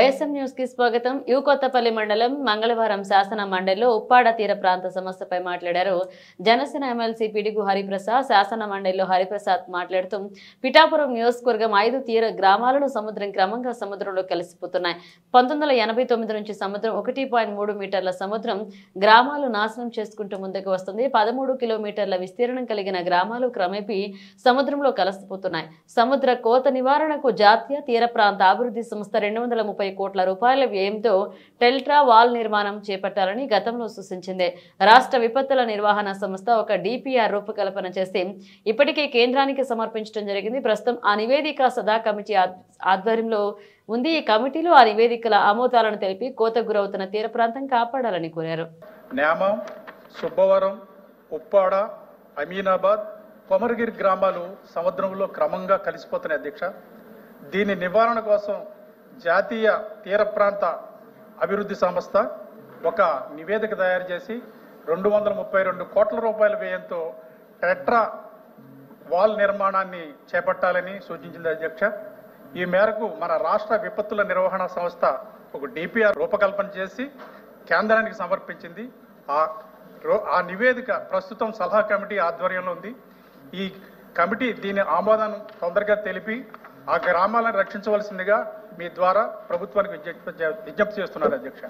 YSM news కి స్వాగతం. కొత్తపల్లి మండలం మంగళవారం శాసన మండలిలో ఉప్పాడ తీర ప్రాంత సమస్యపై మాట్లాడారు జనసేన ఎమ్మెల్సీ పిడుగు హరిప్రసాద్. శాసన మండలిలో హరిప్రసాద్ మాట్లాడుతూ పిఠాపురం నియోజకవర్గం 5 తీర గ్రామాలను సముద్రం క్రమంగా సముద్రంలో కలిసిపోతున్నాయి. 1989 నుంచి సముద్రం 1.3 మీటర్ల సముద్రం గ్రామాలు నాశనం చేసుకుంటూ ముందుకు వస్తుంది. 13 కిలోమీటర్ల విస్తీర్ణం కలిగిన గ్రామాలు క్రమేపీ సముద్రంలో కలిసిపోతున్నాయి. సముద్ర కోత నివారణకు జాతీయ తీర ప్రాంత అభివృద్ధి సంస్థ 230 కోట్ల రూపాయల వ్యయంతో టెల్ట్రా వాల్ నిర్మాణం చేపట్టాలని గతంలో సూచించింది. రాష్ట్ర విపత్తుల నిర్వహణ సంస్థ ఒక డిపిఆర్ రూపకల్పన చేసి ఇప్పటికే కేంద్రానికి సమర్పించడం జరిగింది. ప్రస్తుతం ఆ నివేదిక సదా కమిటీ ఆధ్వర్యంలో ఉంది. ఈ కమిటీలో ఆ నివేదికల ఆమోదాలను తెలిపి కోత గురవుతున్న తీర ప్రాంతం కాపాడాలని కోరారు. నేమం, సుబ్బవరం, ఉప్పాడ, అమీనాబాద్, కొమరగిరి గ్రామాలు సముద్రంలో క్రమంగా కలిసిపోతున్నాయి అధ్యక్ష. దీని నివారణ కోసం జాతీయ తీర ప్రాంత అభివృద్ధి సంస్థ ఒక నివేదిక తయారు చేసి 232 కోట్ల రూపాయల వ్యయంతో టెట్రా వాల్ నిర్మాణాన్ని చేపట్టాలని సూచించింది అధ్యక్ష. ఈ మేరకు మన రాష్ట్ర విపత్తుల నిర్వహణ సంస్థ ఒక డిపిఆర్ రూపకల్పన చేసి కేంద్రానికి సమర్పించింది. ఆ నివేదిక ప్రస్తుతం సలహా కమిటీ ఆధ్వర్యంలో ఉంది. ఈ కమిటీ దీని ఆమోదాన్ని తొందరగా తెలిపి ఆ గ్రామాలను రక్షించవలసిందిగా మీ ద్వారా ప్రభుత్వానికి విజ్ఞప్తి చేస్తున్నారు అధ్యక్ష.